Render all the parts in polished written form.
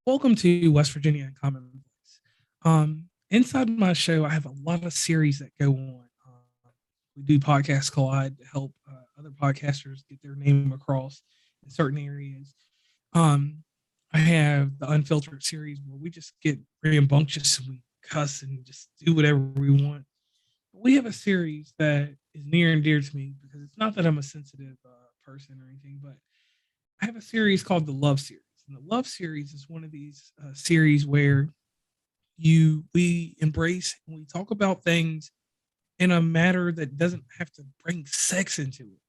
Welcome to West Virginia and Common Voice. Inside my show, I have a lot of series that go on. We do podcast collide to help other podcasters get their name across in certain areas. Um, I have the Unfiltered series where we just get rambunctious and we cuss and just do whatever we want. We have a series that is near and dear to me because it's not that I'm a sensitive person or anything, but I have a series called the Love Series. And the Love Series is one of these series where we embrace and we talk about things in a matter that doesn't have to bring sex into it.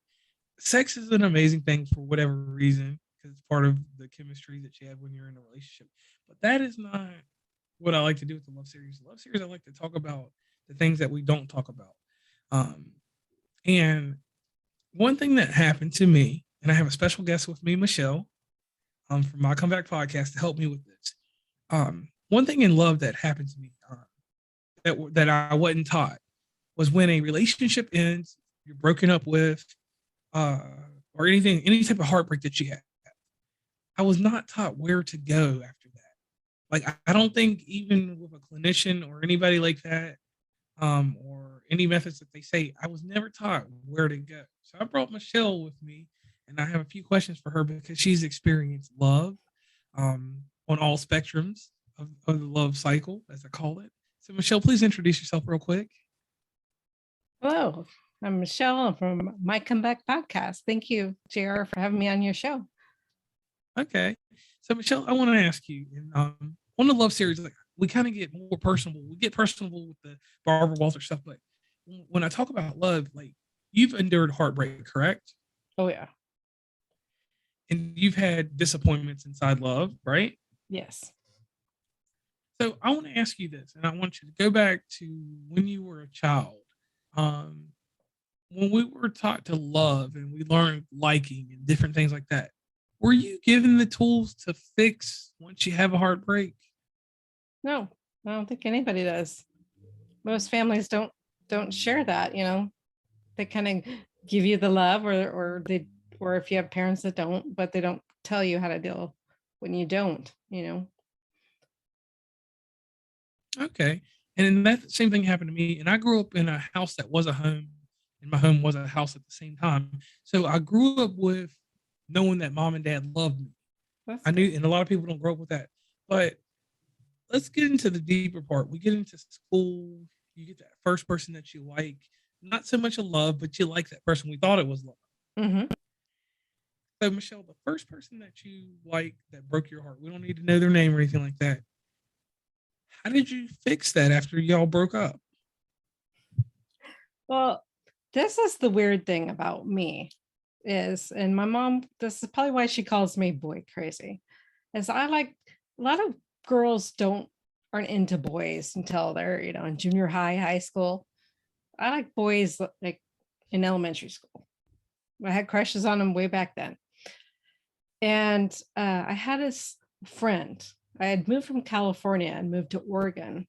Sex is an amazing thing for whatever reason because it's part of the chemistry that you have when you're in a relationship. But that is not what I like to do with the Love Series. The Love Series, I like to talk about the things that we don't talk about. Um, and one thing that happened to me, and I have a special guest with me, Michelle, from my comeback podcast to help me with this. One thing in love that happened to me that I wasn't taught was when a relationship ends, you're broken up with, uh, or any type of heartbreak that you have. I was not taught where to go after that. Like I don't think even with a clinician or anybody like that, or any methods that they say, I was never taught where to go. So I brought Michelle with me, and I have a few questions for her because she's experienced love on all spectrums of the love cycle, as I call it. So, Michelle, please introduce yourself real quick. Hello, I'm Michelle from My Comeback Podcast. Thank you, JR, for having me on your show. Okay. So, Michelle, I want to ask you, on the love series, like we kind of get more personable. We get personable with the Barbara Walter stuff, but when I talk about love, like you've endured heartbreak, correct? Oh, yeah. And you've had disappointments inside love, right? Yes. So I want to ask you this, and I want you to go back to when you were a child. Um, when we were taught to love and we learned liking and different things like that, were you given the tools to fix once you have a heartbreak? No, I don't think anybody does. Most families don't share that, They kind of give you the love or if you have parents that don't, but they don't tell you how to deal when you don't. Okay. And then that same thing happened to me. And I grew up in a house that was a home, and my home was a house at the same time. So I grew up with knowing that mom and dad loved me. That's I knew, good. and a lot of people don't grow up with that. But let's get into the deeper part. We get into school, you get that first person that you like, not so much a love, but you like that person. We thought it was love. Mm-hmm. So, Michelle, the first person that you like that broke your heart, we don't need to know their name or anything like that. How did you fix that after y'all broke up? Well, this is the weird thing about me and my mom, this is probably why she calls me boy crazy, is I like a lot of girls aren't into boys until they're, in junior high, high school. I like boys like in elementary school. I had crushes on them way back then. And I had this friend. I had moved from California and moved to Oregon.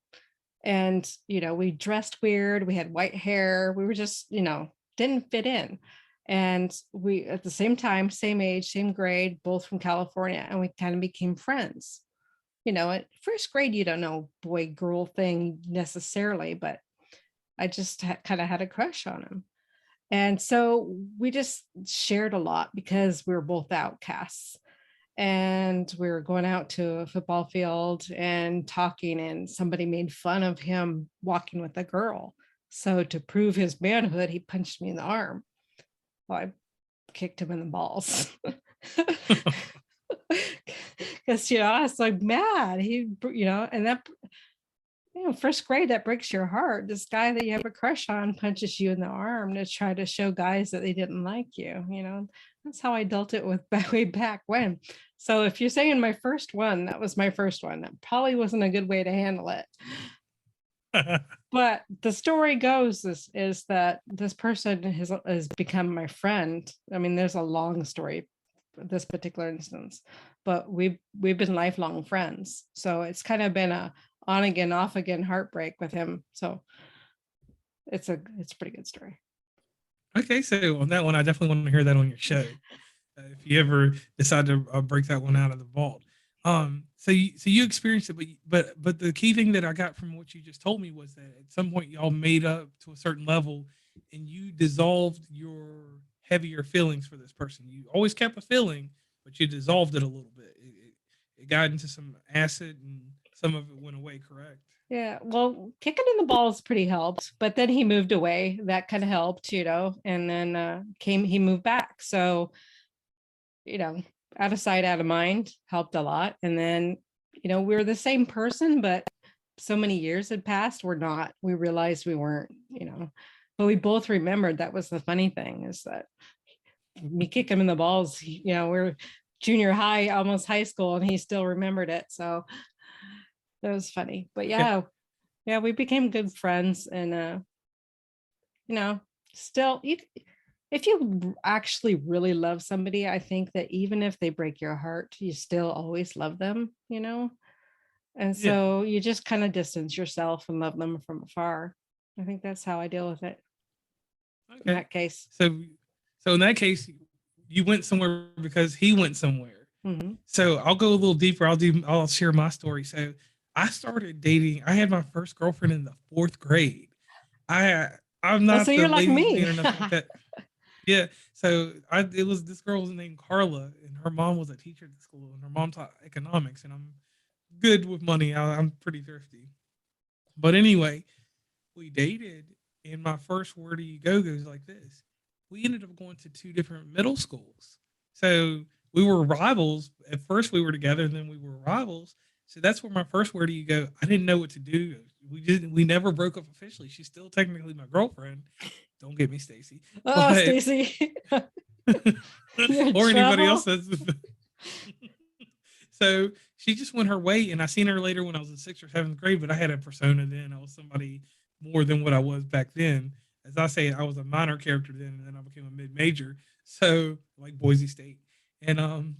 And, we dressed weird. We had white hair. We were just, didn't fit in. And we, at the same time, same age, same grade, both from California. And we kind of became friends. At first grade, you don't know boy girl thing necessarily, but I just kind of had a crush on him. And so we just shared a lot because we were both outcasts and we were going out to a football field and talking, and somebody made fun of him walking with a girl. So to prove his manhood, he punched me in the arm. Well, I kicked him in the balls. Because I was like mad. And that, first grade, that breaks your heart. This guy that you have a crush on punches you in the arm to try to show guys that they didn't like you. That's how I dealt it with way back when. So if you're saying my first one, that was my first one. That probably wasn't a good way to handle it. But the story goes is that this person has become my friend. I mean, there's a long story for this particular instance, but we've been lifelong friends. So it's kind of been a on again, off again heartbreak with him. So it's a pretty good story. Okay, so on that one, I definitely want to hear that on your show. If you ever decide to break that one out of the vault. So you experienced it, but the key thing that I got from what you just told me was that at some point y'all made up to a certain level, and you dissolved your heavier feelings for this person. You always kept a feeling, but you dissolved it a little bit. It got into some acid, and some of it went away. Correct? Yeah, well, kicking in the balls pretty helped, but then he moved away. That kind of helped, and then he moved back. So, you know, out of sight, out of mind helped a lot. And then, we were the same person, but so many years had passed, we realized we weren't, but we both remembered. That was the funny thing, is that me kick him in the balls, we're junior high, almost high school, and he still remembered it. So that was funny. But Okay. yeah, we became good friends. And still, if you actually really love somebody, I think that even if they break your heart, you still always love them. And Yeah. so you just kind of distance yourself and love them from afar. I think that's how I deal with it in Okay. that case. So in that case, you went somewhere because he went somewhere. Hmm. So I'll go a little deeper. I'll share my story. So I started dating. I had my first girlfriend in the fourth grade. I I'm Oh, so not the you're like ladies' man me. or nothing like that. Yeah. So it was this girl was named Carla, and her mom was a teacher at the school, and her mom taught economics, and I'm good with money. I'm pretty thrifty. But anyway, we dated, and my first where do you go goes like this. We ended up going to two different middle schools. So we were rivals. At first we were together, and then we were rivals. So that's where my first where do you go. I didn't know what to do. We never broke up officially. She's still technically my girlfriend. Don't get me, Stacy. Oh, But Stacy, you're in or anybody else trouble. that's so she just went her way, and I seen her later when I was in sixth or seventh grade. But I had a persona then. I was somebody more than what I was back then. As I say, I was a minor character then, and then I became a mid major. So like Boise State, and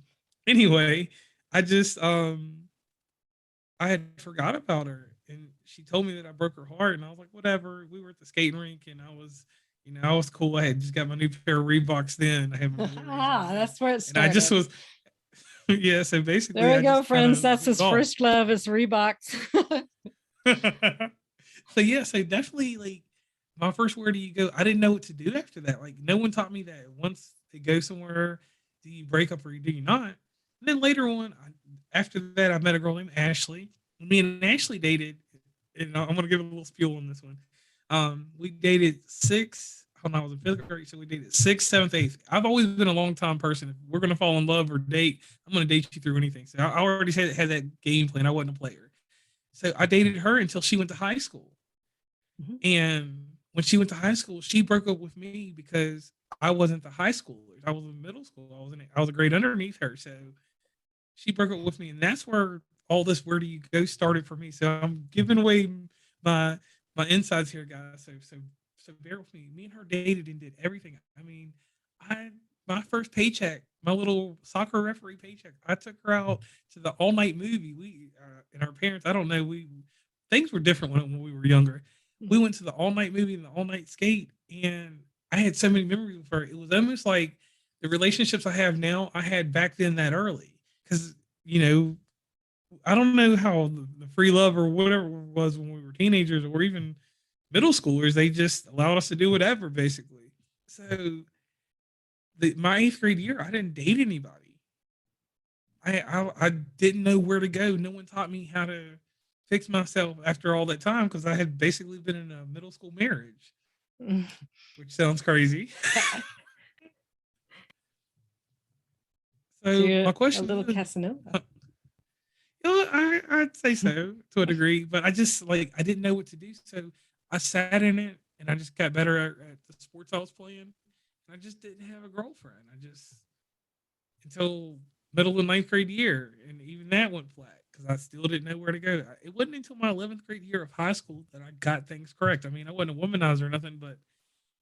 anyway, I just I had forgot about her, and she told me that I broke her heart, and I was like, whatever. We were at the skating rink, and I was cool. I had just got my new pair of Reeboks then. I had my Blu-rays on then, That's where it and I just started. was yeah. So There basically, we I go, just kind friends. of That's went his off. first love, is Reeboks. So yeah, so definitely like my first where do you go? I didn't know what to do after that. Like no one taught me that once they go somewhere, do you break up or do you not? And then later on, after that, I met a girl named Ashley. Me and Ashley dated, and I'm gonna give a little spiel on this one. We dated six when I was in fifth grade, so we dated sixth, seventh, eighth. I've always been a long time person. If we're gonna fall in love or date, I'm gonna date you through anything. So I already had that game plan. I wasn't a player. So I dated her until she went to high school. Mhm. And when she went to high school, she broke up with me because I wasn't the high schooler. I was in middle school. I was a grade underneath her. So she broke up with me, and that's where all this where do you go started for me. So I'm giving away my my insides here, guys. So bear with me. Me and her dated and did everything. I mean, I my first paycheck, my little soccer referee paycheck, I took her out to the all night movie. We and our parents, I don't know, we things were different when we were younger. We went to the all night movie and the all night skate, and I had so many memories with her. It was almost like the relationships I have now, I had back then that early. Because, you know, I don't know how the free love or whatever it was when we were teenagers or even middle schoolers, they just allowed us to do whatever, basically. So my eighth grade year, I didn't date anybody. I didn't know where to go. No one taught me how to fix myself after all that time because I had basically been in a middle school marriage, which sounds crazy. So So you're my a question to little you is, Casanova. I'd say so to a degree, but I just like I didn't know what to do, so I sat in it and I just got better at the sports I was playing. And I just didn't have a girlfriend. I just until middle of ninth grade year, and even that went flat because I still didn't know where to go. It wasn't until my 11th grade year of high school that I got things correct. I mean, I wasn't a womanizer or nothing, but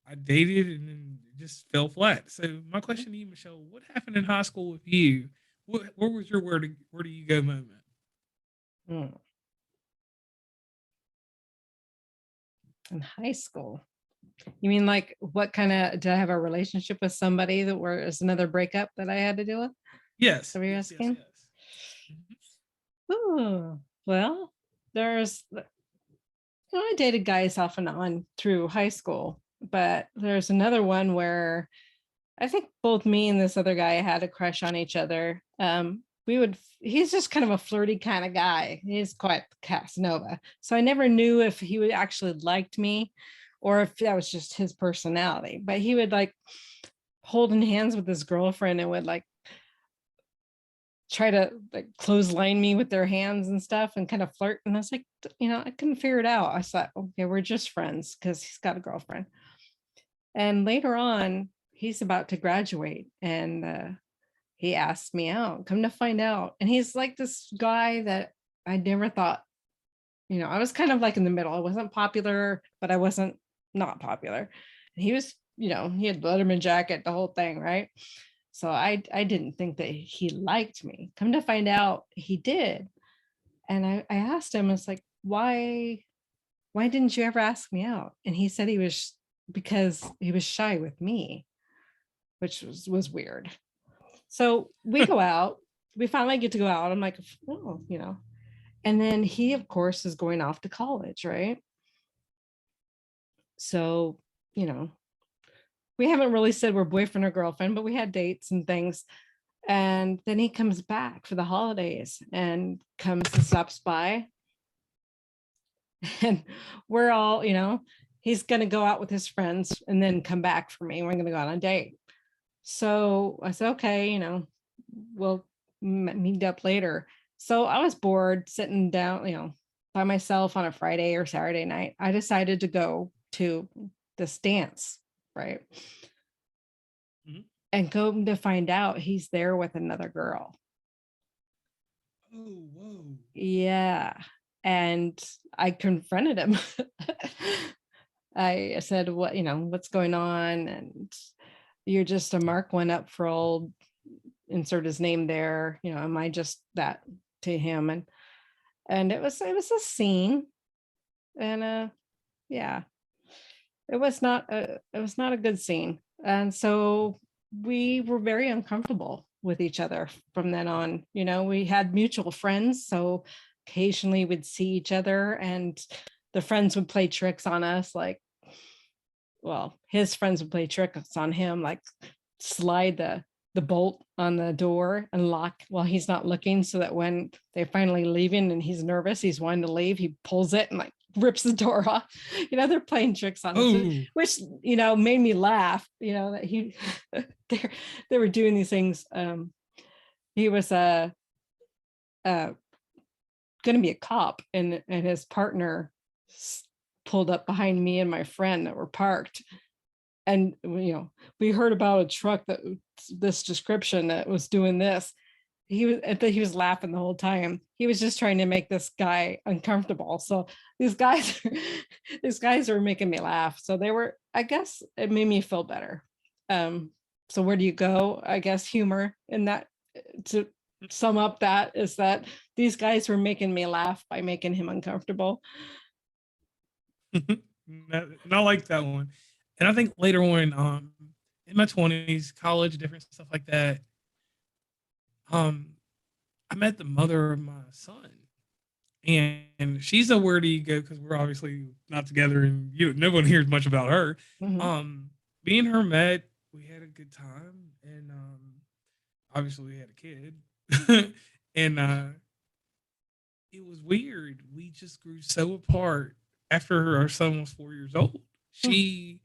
I dated and then it just fell flat. So my question to you, Michelle, what happened in high school with you? Where was your where do you go moment? Mm. In high school. You mean like what kind of, did I have a relationship with somebody that was another breakup that I had to deal with? Is Yes, that what you're yes, yes, asking? yes. Mhm. Ooh, well, I dated guys off and on through high school, but there's another one where I think both me and this other guy had a crush on each other. He's just kind of a flirty kind of guy. He's quite Casanova. So I never knew if he would actually liked me or if that was just his personality. But he would like holding hands with his girlfriend and would like try to like clothesline me with their hands and stuff and kind of flirt. And I was like, I couldn't figure it out. I thought, okay, we're just friends because he's got a girlfriend. And later on, he's about to graduate and he asked me out, come to find out. And he's like this guy that I never thought, I was kind of like in the middle. I wasn't popular, but I wasn't not popular. And he was, he had Letterman jacket, the whole thing, right? So I didn't think that he liked me. Come to find out, he did. And I asked him, it's like, why didn't you ever ask me out? And he said because he was shy with me, which was weird. So we go out, we finally get to go out. I'm like, oh, and then he, of course, is going off to college, right? So, we haven't really said we're boyfriend or girlfriend, but we had dates and things. And then he comes back for the holidays and comes and stops by. And we're all, he's going to go out with his friends and then come back for me. We're going to go on a date. So I said, okay, we'll meet up later. So I was bored sitting down, by myself on a Friday or Saturday night. I decided to go to this dance, right? Mm-hmm. And go to find out he's there with another girl. Oh, whoa. Yeah. And I confronted him. I said, what's going on? And you're just a mark one up for old, insert his name there. Am I just that to him? And it was a scene. And yeah, it was not a good scene. And so we were very uncomfortable with each other from then on. We had mutual friends, so occasionally we'd see each other and the friends would play tricks on us, like, well, his friends would play tricks on him, like slide the bolt on the door and lock while he's not looking, so that when they're finally leaving and he's nervous, he's wanting to leave, he pulls it and like rips the door off. They're playing tricks on us, which made me laugh. That he they were doing these things. He was going to be a cop, and his partner pulled up behind me and my friend that were parked. And, we heard about a truck that this description that was doing this. He was laughing the whole time. He was just trying to make this guy uncomfortable. So these guys were making me laugh. So I guess it made me feel better. So where do you go? I guess humor in that, to sum up, that is that these guys were making me laugh by making him uncomfortable. And I like that one. And I think later on, in my 20s, college, different stuff like that, I met the mother of my son, and she's a where do you go, because we're obviously not together, and no one hears much about her. Mm-hmm. Me and her met, we had a good time, and obviously we had a kid, and it was weird. We just grew so apart after our son was 4 years old. She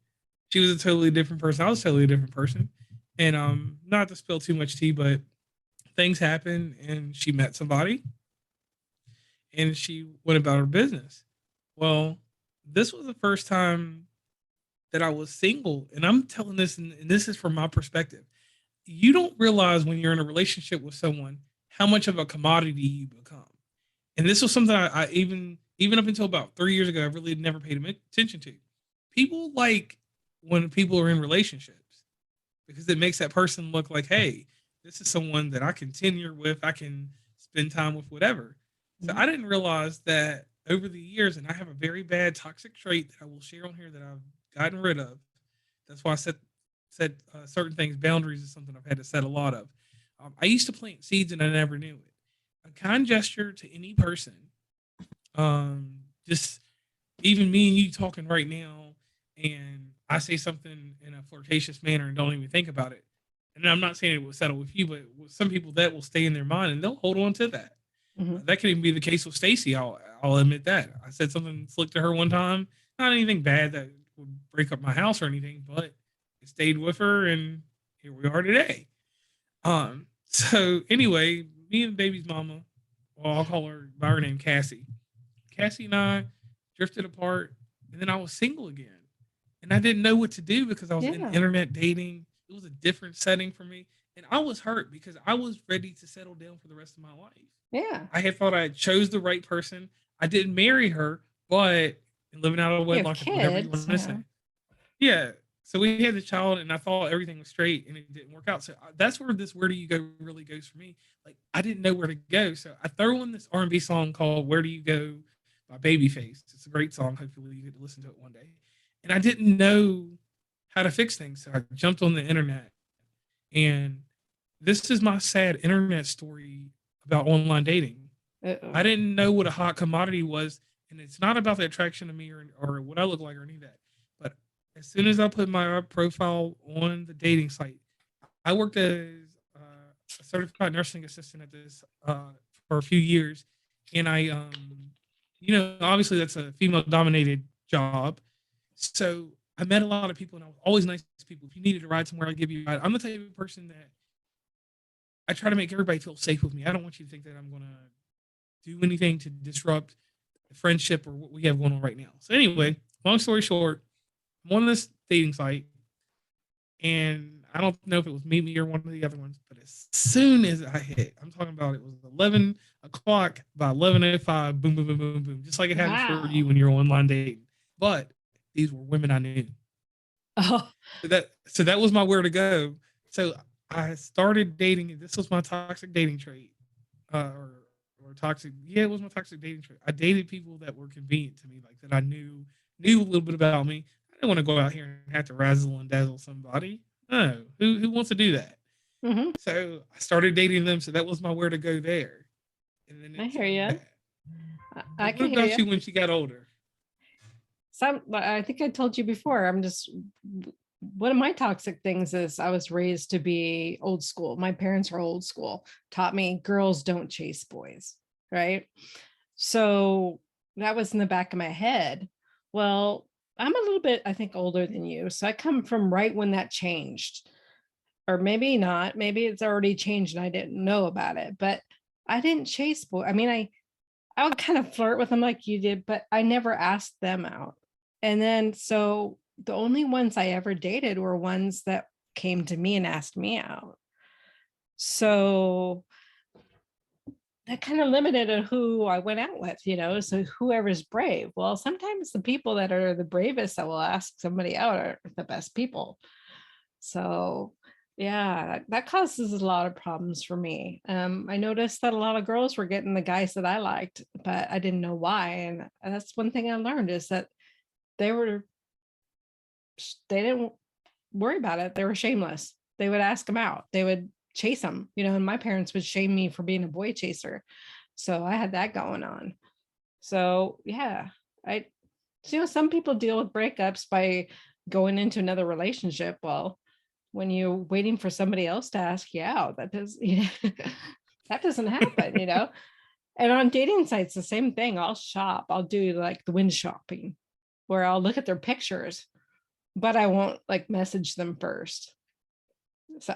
was a totally different person. I was a totally different person. And not to spill too much tea, but things happened and she met somebody and she went about her business. Well, this was the first time that I was single. And I'm telling this, and this is from my perspective. You don't realize when you're in a relationship with someone how much of a commodity you become. And this was something I even up until about 3 years ago, I really never paid attention to. People like when people are in relationships because it makes that person look like, hey, this is someone that I can tenure with, I can spend time with, whatever. So I didn't realize that over the years, and I have a very bad toxic trait that I will share on here that I've gotten rid of. That's why I said certain things. Boundaries is something I've had to set a lot of. I used to plant seeds and I never knew it. a kind gesture to any person. Just even me and you talking right now, and I say something in a flirtatious manner and don't even think about it. And I'm not saying it will settle with you, but with some people that will stay in their mind and they'll hold on to that. Mhm. That could even be the case with Stacy. I'll admit that I said something slick to her one time, not anything bad that would break up my house or anything, but it stayed with her, and here we are today. So anyway, me and baby's mama, well, I'll call her by her name, Cassie. Cassie and I drifted apart, and then I was single again, and I didn't know what to do because I was in Yeah. internet dating. It was a different setting for me, and I was hurt because I was ready to settle down for the rest of my life. Yeah. I had thought I chose the right person. I didn't marry her, but living out of You have wedlock, whatever you kids. want to say. Yeah. Yeah. So we had the child, and I thought everything was straight, and it didn't work out. So that's where this "Where Do You Go" really goes for me. Like I didn't know where to go, so I throw in this R&B song called "Where Do You Go" by Babyface. It's a great song. Hopefully, you get to listen to it one day. And I didn't know how to fix things, so I jumped on the internet, and this is my sad internet story about online dating. I Uh-oh. didn't know what a hot commodity was, and it's not about the attraction to me or what I look like or any of that. But as soon as I put my profile on the dating site, I worked as a certified nursing assistant at this for a few years, and obviously that's a female dominated job, so I met a lot of people, and I was always nice to people. If you needed to ride somewhere, I'd give you a ride. I'm the type of person that I try to make everybody feel safe with me. I don't want you to think that I'm gonna do anything to disrupt the friendship or what we have going on right now. So anyway, long story short, I'm on this dating site, and I don't know if it was Meet Me or one of the other ones, but as soon as I hit, I'm talking about it was 11 o'clock, by 11:05, boom, boom, boom, boom, boom, just like it happens for you Wow. when you're online dating. But these were women I knew. Oh. So that was my where to go. So I started dating. This was my toxic dating trait, or toxic. Yeah, it was my toxic dating trait. I dated people that were convenient to me, like that I knew a little bit about me. I didn't want to go out here and have to razzle and dazzle somebody. No, who wants to do that? Hmm. So I started dating them. So that was my where to go there, and then I it hear turned you. bad. I But what can hear about you. you when she got older? I think I told you before. One of my toxic things is I was raised to be old school. My parents are old school, taught me girls don't chase boys, right? So that was in the back of my head. Well, I'm a little bit, I think, older than you. So I come from right when that changed, or maybe not. Maybe it's already changed and I didn't know about it. But I didn't chase boys. I mean, I would kind of flirt with them like you did, but I never asked them out. And then so the only ones I ever dated were ones that came to me and asked me out. So that kind of limited who I went out with. So whoever's brave. Well, sometimes the people that are the bravest that will ask somebody out are the best people. So yeah, that causes a lot of problems for me. I noticed that a lot of girls were getting the guys that I liked, but I didn't know why. And that's one thing I learned is that they were they didn't worry about it. They were shameless. They would ask them out. They would chase them, and my parents would shame me for being a boy chaser. So I had that going on. So yeah, I some people deal with breakups by going into another relationship. Well, when you're waiting for somebody else to ask you out, that doesn't happen. And on dating sites, the same thing. I'll shop. I'll do like the wind shopping, where I'll look at their pictures, but I won't like message them first. So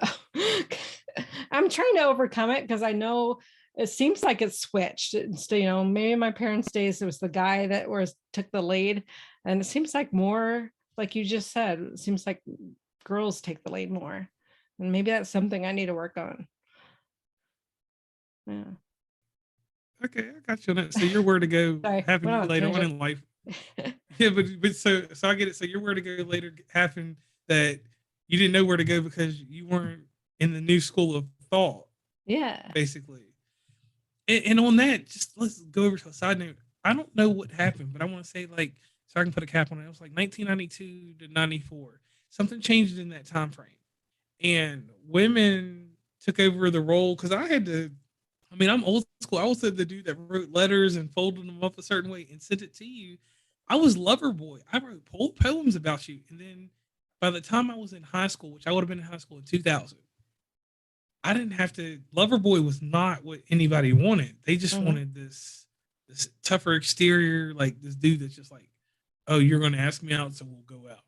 I'm trying to overcome it because I know it seems like it's switched. Maybe in my parents' days it was the guy that took the lead, and it seems like more like you just said. It seems like girls take the lead more, and maybe that's something I need to work on. Yeah. Okay, I got you on that. So you're where to go Sorry, happened went to on you a later on tangent. in life. Yeah, but so I get it. So you're where to go later happened that you didn't know where to go because you weren't in the new school of thought, Yeah. basically. And on that, just let's go over to a side note. I don't know what happened, but I want to say like so I can put a cap on it. It was like 1992 to 94. Something changed in that time frame, and women took over the role because I had to I mean, I'm old school. I was the dude that wrote letters and folded them up a certain way and sent it to you. I was lover boy. I wrote poems about you. And then by the time I was in high school, which I would have been in high school in 2000, I didn't have to. Lover boy was not what anybody wanted. They just Mm-hmm. wanted this tougher exterior, like this dude that's just like, oh, you're going to ask me out, so we'll go out,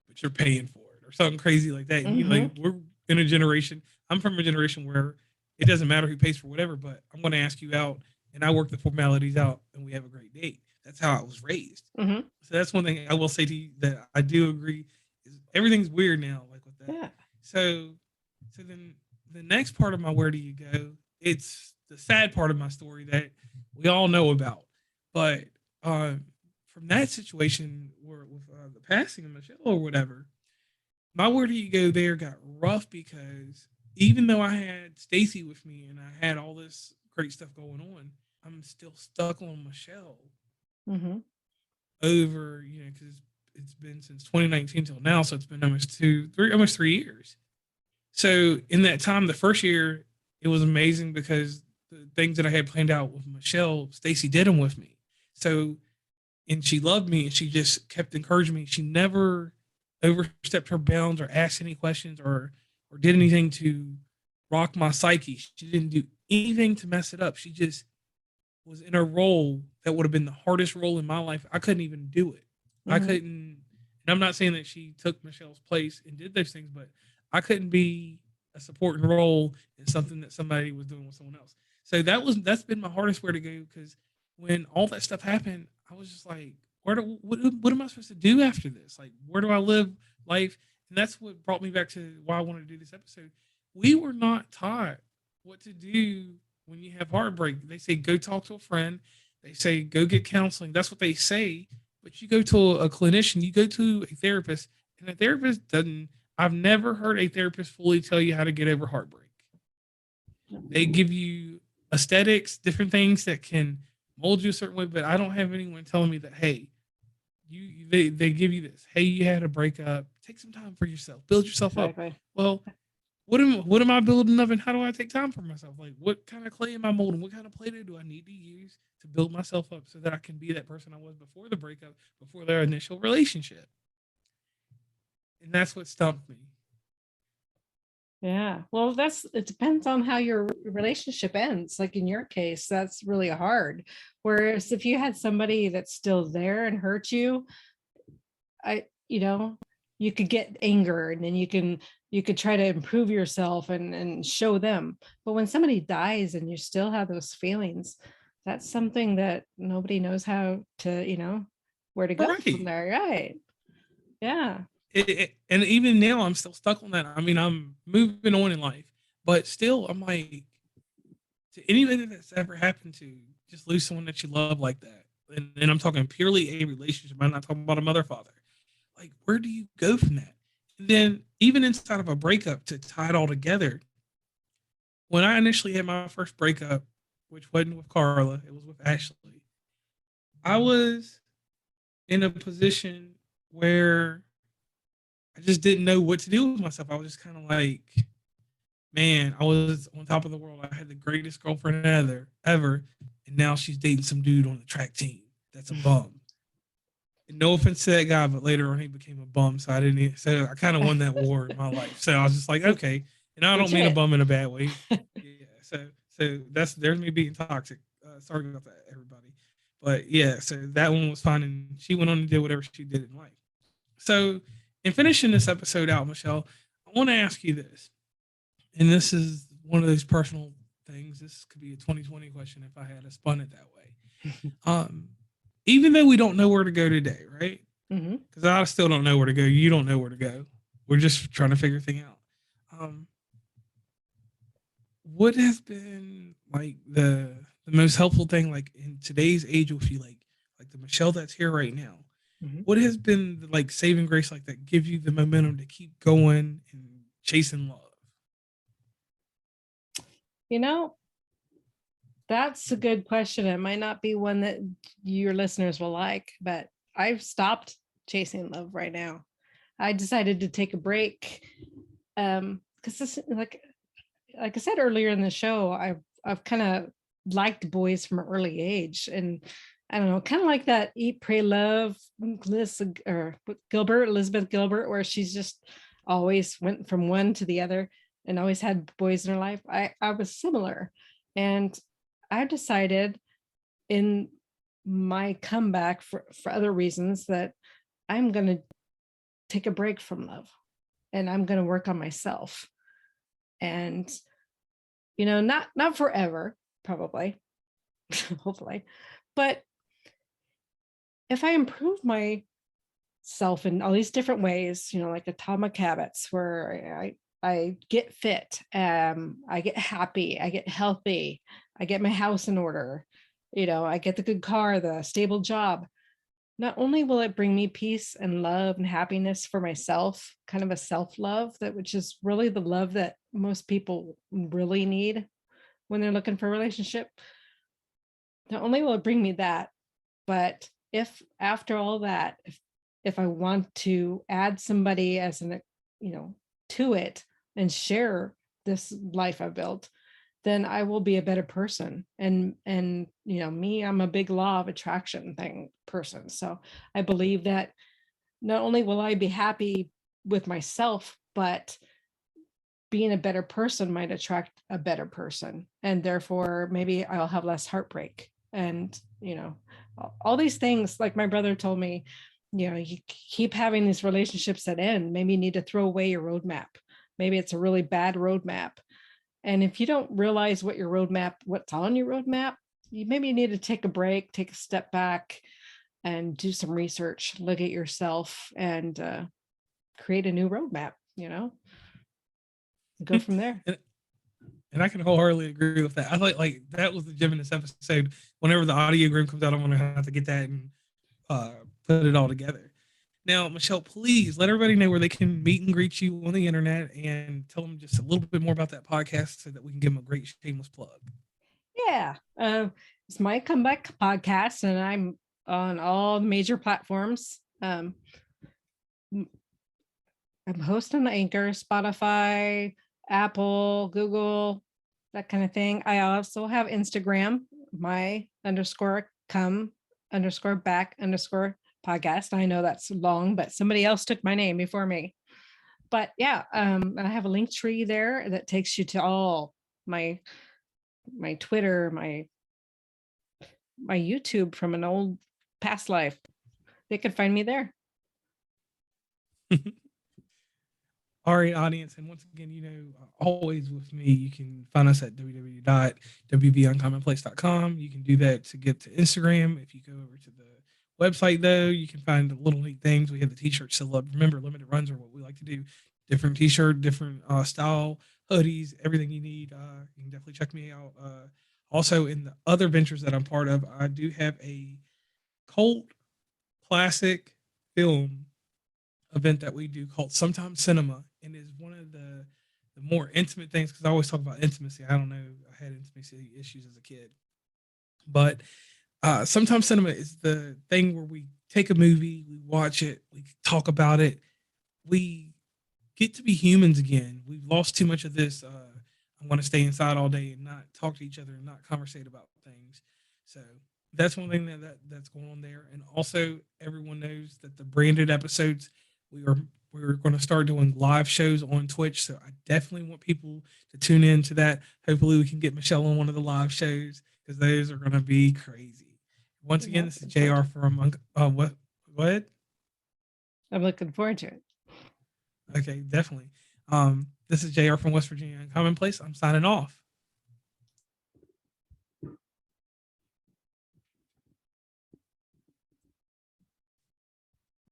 but you're paying for it, or something crazy like that. And you know, Mm-hmm. like we're in a generation. I'm from a generation where it doesn't matter who pays for whatever, but I'm going to ask you out, and I work the formalities out, and we have a great date. That's how I was raised. Mm-hmm. So that's one thing I will say to you that I do agree is everything's weird now, like with that. Yeah. So then the next part of my where do you go? It's the sad part of my story that we all know about, but um, from that situation where with the passing of Michelle or whatever, my where do you go there got rough because even though I had Stacy with me and I had all this great stuff going on, I'm still stuck on Michelle Mm-hmm. over, you know, because it's been since 2019 till now, so it's been almost 3 years. So in that time, the first year, it was amazing because the things that I had planned out with Michelle, Stacy did them with me. So and she loved me and she just kept encouraging me. She never overstepped her bounds or asked any questions or did anything to rock my psyche. She didn't do anything to mess it up. She just was in a role that would have been the hardest role in my life. I couldn't even do it. I Mm-hmm. couldn't, and I'm not saying that she took Michelle's place and did those things, but I couldn't be a supporting role in something that somebody was doing with someone else. So that's been my hardest where to go because when all that stuff happened, I was just like, what am I supposed to do after this? Like, where do I live life? And that's what brought me back to why I wanted to do this episode. We were not taught what to do when you have heartbreak. They say go talk to a friend. They say go get counseling. That's what they say. But you go to a clinician, you go to a therapist, and a therapist doesn't. I've never heard a therapist fully tell you how to get over heartbreak. They give you aesthetics, different things that can mold you a certain way, but I don't have anyone telling me that, hey, they give you this. Hey, you had a breakup. Take some time for yourself. Build yourself up. Exactly. Well, what am I building up and how do I take time for myself? Like what kind of clay am I molding? What kind of play do I need to use to build myself up so that I can be that person I was before the breakup, before their initial relationship? And that's what stumped me. Yeah. Well, it depends on how your relationship ends. Like in your case, that's really hard. Whereas if you had somebody that's still there and hurt you, I, you know, you could get anger and then you could try to improve yourself and show them. But when somebody dies and you still have those feelings, that's something that nobody knows how to, where to go from Right. there. Right. Yeah. And even now, I'm still stuck on that. I mean, I'm moving on in life, but still, I'm like, to anybody that's ever happened to just lose someone that you love like that, and I'm talking purely a relationship. I'm not talking about a mother father. Like, where do you go from that? And then, even inside of a breakup, to tie it all together, when I initially had my first breakup, which wasn't with Carla, it was with Ashley, I was in a position where I just didn't know what to do with myself. I was just kind of like, man, I was on top of the world. I had the greatest girlfriend ever, and now she's dating some dude on the track team. That's a bum. And no offense to that guy, but later on he became a bum, so I didn't. So I kind of won that war in my life. So I was just like, okay, and I don't mean a Legit. bum in a bad way. Yeah. So there's me being toxic. Sorry about that, everybody. But yeah, so that one was fine, and she went on and did whatever she did in life. So in finishing this episode out, Michelle, I want to ask you this, and this is one of those personal things. This could be a 2020 question if I had to spun it that way. Um, Even though we don't know where to go today, right? Mm-hmm. Because I still don't know where to go. You don't know where to go. We're just trying to figure things out. Um, what has been like the most helpful thing, like in today's age with you, like the Michelle that's here right now? Mm-hmm. What has been the, like saving grace like that give you the momentum to keep going and chasing love? You know, that's a good question. It might not be one that your listeners will like, but I've stopped chasing love right now. I decided to take a break because this, like I said earlier in the show, I've kind of liked boys from an early age, and I don't know, kind of like that Eat, Pray, Love, Elizabeth Gilbert, where she's just always went from one to the other and always had boys in her life. I was similar, and I decided in my comeback for other reasons that I'm going to take a break from love, and I'm going to work on myself. And not forever, probably, hopefully, but if I improve myself in all these different ways, like atomic habits, where I get fit, I get happy, I get healthy, I get my house in order, I get the good car, the stable job. Not only will it bring me peace and love and happiness for myself, kind of a self-love, which is really the love that most people really need when they're looking for a relationship. Not only will it bring me that, but if after all that, if I want to add somebody as to it and share this life I've built, then I will be a better person. And me, I'm a big law of attraction person. So I believe that not only will I be happy with myself, but being a better person might attract a better person. And therefore maybe I'll have less heartbreak. And, all these things, like my brother told me, you keep having these relationships that end. Maybe you need to throw away your roadmap. Maybe it's a really bad roadmap. And if you don't realize what's on your roadmap, you need to take a break, take a step back, and do some research, look at yourself, and create a new roadmap, go from there. And I can wholeheartedly agree with that. I like that was the gem in this episode. Whenever the audiogram comes out, I'm going to have to get that and put it all together. Now, Michelle, please let everybody know where they can meet and greet you on the internet, and tell them just a little bit more about that podcast so that we can give them a great shameless plug. Yeah. It's my comeback podcast, and I'm on all major platforms. I'm hosting the Anchor, Spotify, Apple, Google, that kind of thing. I also have Instagram, my _come_back_podcast. I know that's long, but somebody else took my name before me. But yeah, I have a link tree there that takes you to all my Twitter, my YouTube from an old past life. They could find me there. All right, audience. And once again, always with me, you can find us at www.wbuncommonplace.com. You can do that to get to Instagram. If you go over to the website, though, you can find little neat things. We have the t-shirts still up. Remember, limited runs are what we like to do. Different t-shirt, different style, hoodies, everything you need. You can definitely check me out. Also, in the other ventures that I'm part of, I do have a cult classic film event that we do called Sometimes Cinema, and is one of the more intimate things, because I always talk about intimacy. I don't know, I had intimacy issues as a kid, but Sometimes Cinema is the thing where we take a movie, we watch it, we talk about it, we get to be humans again. We've lost too much of this. I want to stay inside all day and not talk to each other and not conversate about things. So that's one thing that's going on there. And also, everyone knows that the branded episodes, we're going to start doing live shows on Twitch. So I definitely want people to tune in to that. Hopefully, we can get Michelle on one of the live shows, because those are going to be crazy. Once again, this is JR from what? Go ahead. I'm looking forward to it. Okay, definitely. This is JR from West Virginia Commonplace. I'm signing off.